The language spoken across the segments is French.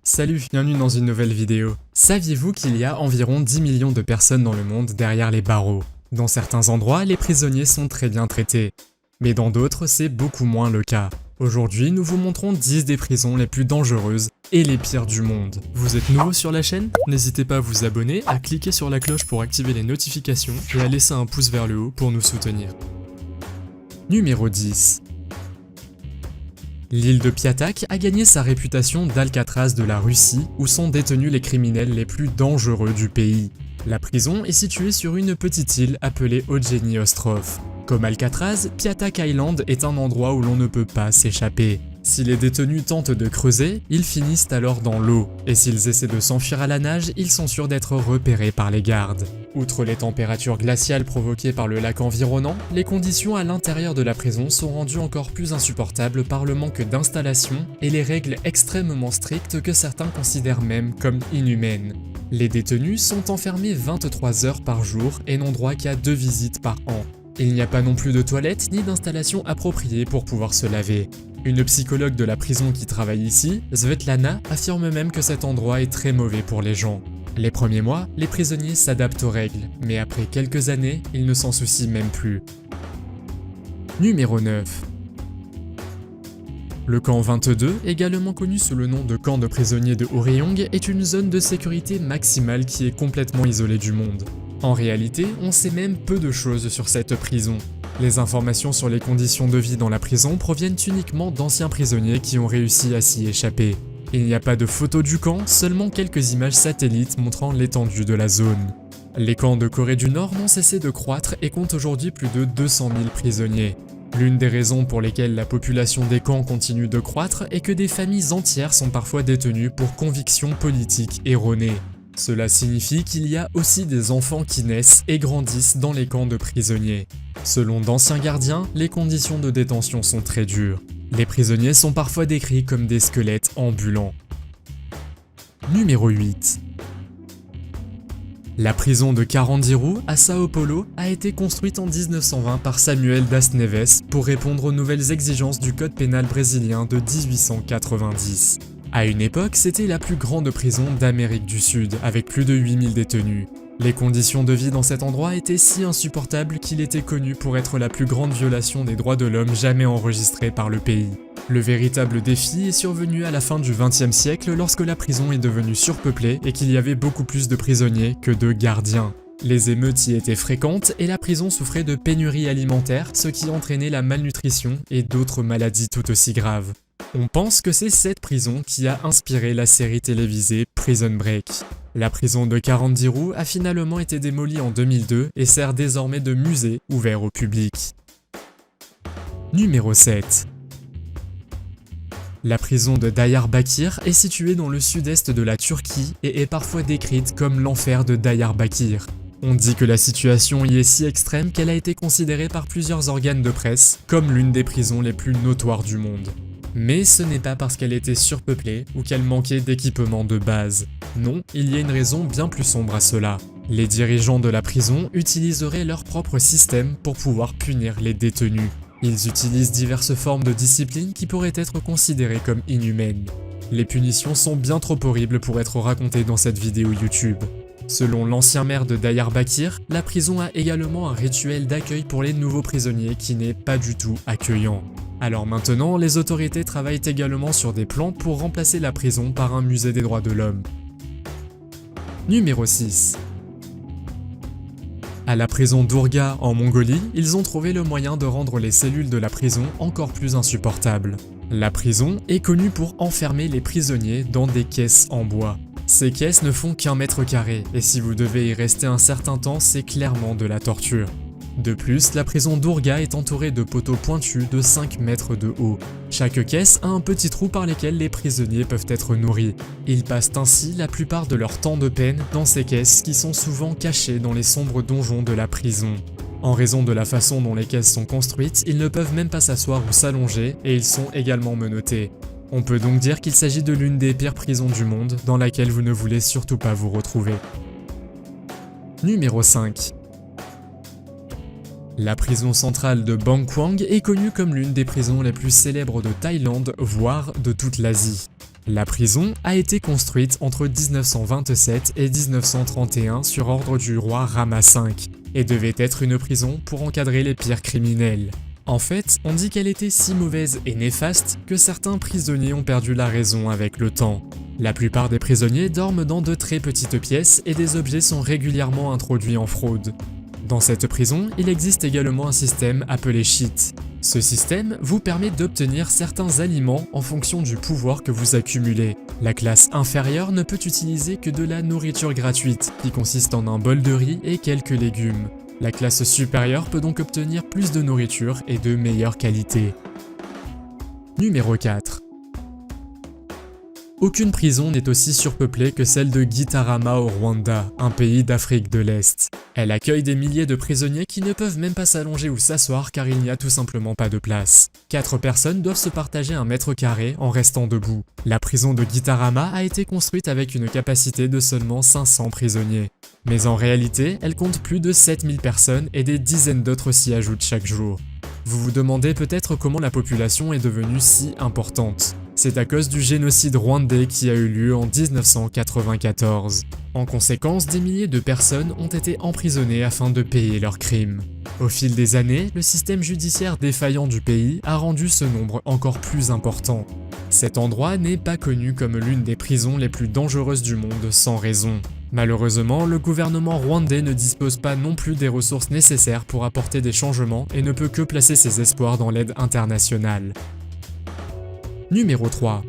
Salut, bienvenue dans une nouvelle vidéo. Saviez-vous qu'il y a environ 10 millions de personnes dans le monde derrière les barreaux? Dans certains endroits, les prisonniers sont très bien traités, mais dans d'autres, c'est beaucoup moins le cas. Aujourd'hui, nous vous montrons 10 des prisons les plus dangereuses et les pires du monde. Vous êtes nouveau sur la chaîne? N'hésitez pas à vous abonner, à cliquer sur la cloche pour activer les notifications et à laisser un pouce vers le haut pour nous soutenir. Numéro 10. L'île de Piatak a gagné sa réputation d'Alcatraz de la Russie, où sont détenus les criminels les plus dangereux du pays. La prison est située sur une petite île appelée Eugeni Ostrov. Comme Alcatraz, Piatak Island est un endroit où l'on ne peut pas s'échapper. Si les détenus tentent de creuser, ils finissent alors dans l'eau, et s'ils essaient de s'enfuir à la nage, ils sont sûrs d'être repérés par les gardes. Outre les températures glaciales provoquées par le lac environnant, les conditions à l'intérieur de la prison sont rendues encore plus insupportables par le manque d'installation et les règles extrêmement strictes que certains considèrent même comme inhumaines. Les détenus sont enfermés 23 heures par jour et n'ont droit qu'à 2 visites par an. Il n'y a pas non plus de toilettes ni d'installation appropriée pour pouvoir se laver. Une psychologue de la prison qui travaille ici, Svetlana, affirme même que cet endroit est très mauvais pour les gens. Les premiers mois, les prisonniers s'adaptent aux règles, mais après quelques années, ils ne s'en soucient même plus. Numéro 9. Le camp 22, également connu sous le nom de camp de prisonniers de Oryong, est une zone de sécurité maximale qui est complètement isolée du monde. En réalité, on sait même peu de choses sur cette prison. Les informations sur les conditions de vie dans la prison proviennent uniquement d'anciens prisonniers qui ont réussi à s'y échapper. Il n'y a pas de photos du camp, seulement quelques images satellites montrant l'étendue de la zone. Les camps de Corée du Nord n'ont cessé de croître et comptent aujourd'hui plus de 200 000 prisonniers. L'une des raisons pour lesquelles la population des camps continue de croître est que des familles entières sont parfois détenues pour convictions politiques erronées. Cela signifie qu'il y a aussi des enfants qui naissent et grandissent dans les camps de prisonniers. Selon d'anciens gardiens, les conditions de détention sont très dures. Les prisonniers sont parfois décrits comme des squelettes ambulants. Numéro 8. La prison de Carandiru à Sao Paulo a été construite en 1920 par Samuel Das Neves pour répondre aux nouvelles exigences du code pénal brésilien de 1890. À une époque, c'était la plus grande prison d'Amérique du Sud, avec plus de 8000 détenus. Les conditions de vie dans cet endroit étaient si insupportables qu'il était connu pour être la plus grande violation des droits de l'homme jamais enregistrée par le pays. Le véritable défi est survenu à la fin du XXe siècle lorsque la prison est devenue surpeuplée et qu'il y avait beaucoup plus de prisonniers que de gardiens. Les émeutes y étaient fréquentes et la prison souffrait de pénurie alimentaire, ce qui entraînait la malnutrition et d'autres maladies tout aussi graves. On pense que c'est cette prison qui a inspiré la série télévisée Prison Break. La prison de Carandiru a finalement été démolie en 2002 et sert désormais de musée ouvert au public. Numéro 7. La prison de Diyarbakir est située dans le sud-est de la Turquie et est parfois décrite comme l'enfer de Diyarbakir. On dit que la situation y est si extrême qu'elle a été considérée par plusieurs organes de presse comme l'une des prisons les plus notoires du monde. Mais ce n'est pas parce qu'elle était surpeuplée ou qu'elle manquait d'équipement de base. Non, il y a une raison bien plus sombre à cela. Les dirigeants de la prison utiliseraient leur propre système pour pouvoir punir les détenus. Ils utilisent diverses formes de discipline qui pourraient être considérées comme inhumaines. Les punitions sont bien trop horribles pour être racontées dans cette vidéo YouTube. Selon l'ancien maire de Diyarbakir, la prison a également un rituel d'accueil pour les nouveaux prisonniers qui n'est pas du tout accueillant. Alors maintenant, les autorités travaillent également sur des plans pour remplacer la prison par un musée des droits de l'homme. Numéro 6. À la prison d'Urga en Mongolie, ils ont trouvé le moyen de rendre les cellules de la prison encore plus insupportables. La prison est connue pour enfermer les prisonniers dans des caisses en bois. Ces caisses ne font qu'1 mètre carré, et si vous devez y rester un certain temps, c'est clairement de la torture. De plus, la prison d'Urga est entourée de poteaux pointus de 5 mètres de haut. Chaque caisse a un petit trou par lequel les prisonniers peuvent être nourris. Ils passent ainsi la plupart de leur temps de peine dans ces caisses qui sont souvent cachées dans les sombres donjons de la prison. En raison de la façon dont les caisses sont construites, ils ne peuvent même pas s'asseoir ou s'allonger et ils sont également menottés. On peut donc dire qu'il s'agit de l'une des pires prisons du monde dans laquelle vous ne voulez surtout pas vous retrouver. Numéro 5. La prison centrale de Bangkwang est connue comme l'une des prisons les plus célèbres de Thaïlande, voire de toute l'Asie. La prison a été construite entre 1927 et 1931 sur ordre du roi Rama V et devait être une prison pour encadrer les pires criminels. En fait, on dit qu'elle était si mauvaise et néfaste que certains prisonniers ont perdu la raison avec le temps. La plupart des prisonniers dorment dans de très petites pièces et des objets sont régulièrement introduits en fraude. Dans cette prison, il existe également un système appelé cheat. Ce système vous permet d'obtenir certains aliments en fonction du pouvoir que vous accumulez. La classe inférieure ne peut utiliser que de la nourriture gratuite, qui consiste en un bol de riz et quelques légumes. La classe supérieure peut donc obtenir plus de nourriture et de meilleure qualité. Numéro 4. Aucune prison n'est aussi surpeuplée que celle de Gitarama au Rwanda, un pays d'Afrique de l'Est. Elle accueille des milliers de prisonniers qui ne peuvent même pas s'allonger ou s'asseoir car il n'y a tout simplement pas de place. 4 personnes doivent se partager 1 mètre carré en restant debout. La prison de Gitarama a été construite avec une capacité de seulement 500 prisonniers. Mais en réalité, elle compte plus de 7000 personnes et des dizaines d'autres s'y ajoutent chaque jour. Vous vous demandez peut-être comment la population est devenue si importante. C'est à cause du génocide rwandais qui a eu lieu en 1994. En conséquence, des milliers de personnes ont été emprisonnées afin de payer leurs crimes. Au fil des années, le système judiciaire défaillant du pays a rendu ce nombre encore plus important. Cet endroit n'est pas connu comme l'une des prisons les plus dangereuses du monde sans raison. Malheureusement, le gouvernement rwandais ne dispose pas non plus des ressources nécessaires pour apporter des changements et ne peut que placer ses espoirs dans l'aide internationale. Numéro 3.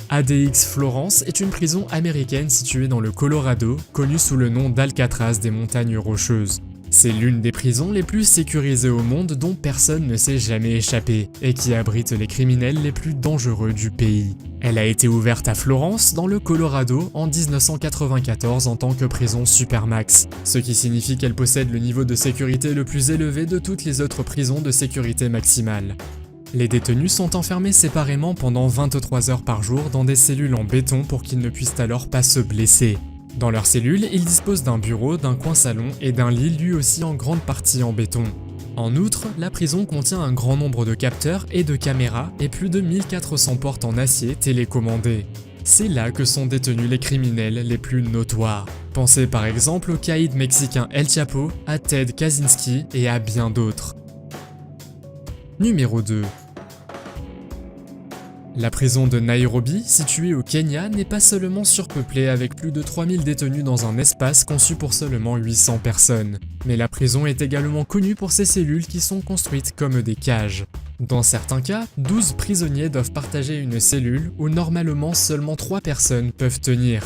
ADX Florence est une prison américaine située dans le Colorado, connue sous le nom d'Alcatraz des montagnes rocheuses. C'est l'une des prisons les plus sécurisées au monde dont personne ne s'est jamais échappé et qui abrite les criminels les plus dangereux du pays. Elle a été ouverte à Florence, dans le Colorado, en 1994 en tant que prison Supermax, ce qui signifie qu'elle possède le niveau de sécurité le plus élevé de toutes les autres prisons de sécurité maximale. Les détenus sont enfermés séparément pendant 23 heures par jour dans des cellules en béton pour qu'ils ne puissent alors pas se blesser. Dans leurs cellules, ils disposent d'un bureau, d'un coin salon et d'un lit lui aussi en grande partie en béton. En outre, la prison contient un grand nombre de capteurs et de caméras et plus de 1400 portes en acier télécommandées. C'est là que sont détenus les criminels les plus notoires. Pensez par exemple au caïd mexicain El Chapo, à Ted Kaczynski et à bien d'autres. Numéro 2. La prison de Nairobi, située au Kenya, n'est pas seulement surpeuplée avec plus de 3000 détenus dans un espace conçu pour seulement 800 personnes, mais la prison est également connue pour ses cellules qui sont construites comme des cages. Dans certains cas, 12 prisonniers doivent partager une cellule où normalement seulement 3 personnes peuvent tenir.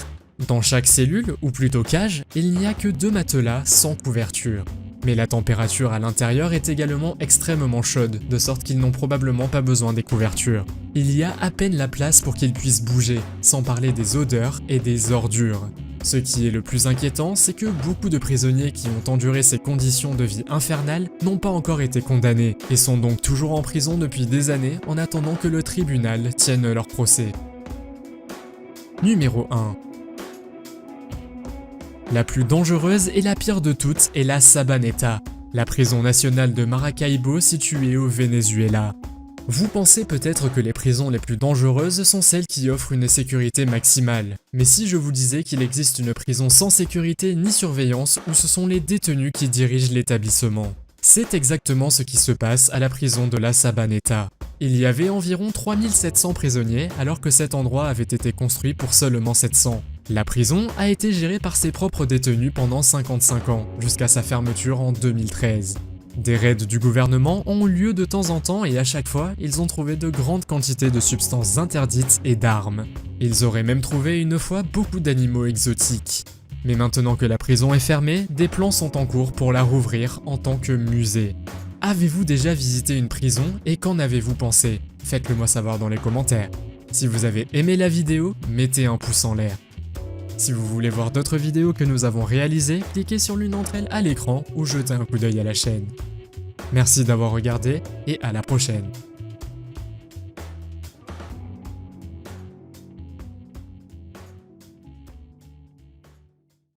Dans chaque cellule, ou plutôt cage, il n'y a que 2 matelas sans couverture. Mais la température à l'intérieur est également extrêmement chaude, de sorte qu'ils n'ont probablement pas besoin des couvertures. Il y a à peine la place pour qu'ils puissent bouger, sans parler des odeurs et des ordures. Ce qui est le plus inquiétant, c'est que beaucoup de prisonniers qui ont enduré ces conditions de vie infernales n'ont pas encore été condamnés, et sont donc toujours en prison depuis des années en attendant que le tribunal tienne leur procès. Numéro 1. La plus dangereuse et la pire de toutes est la Sabaneta, la prison nationale de Maracaibo située au Venezuela. Vous pensez peut-être que les prisons les plus dangereuses sont celles qui offrent une sécurité maximale. Mais si je vous disais qu'il existe une prison sans sécurité ni surveillance où ce sont les détenus qui dirigent l'établissement? C'est exactement ce qui se passe à la prison de la Sabaneta. Il y avait environ 3700 prisonniers alors que cet endroit avait été construit pour seulement 700. La prison a été gérée par ses propres détenus pendant 55 ans, jusqu'à sa fermeture en 2013. Des raids du gouvernement ont eu lieu de temps en temps et à chaque fois, ils ont trouvé de grandes quantités de substances interdites et d'armes. Ils auraient même trouvé une fois beaucoup d'animaux exotiques. Mais maintenant que la prison est fermée, des plans sont en cours pour la rouvrir en tant que musée. Avez-vous déjà visité une prison et qu'en avez-vous pensé? Faites-le moi savoir dans les commentaires. Si vous avez aimé la vidéo, mettez un pouce en l'air. Si vous voulez voir d'autres vidéos que nous avons réalisées, cliquez sur l'une d'entre elles à l'écran ou jetez un coup d'œil à la chaîne. Merci d'avoir regardé et à la prochaine.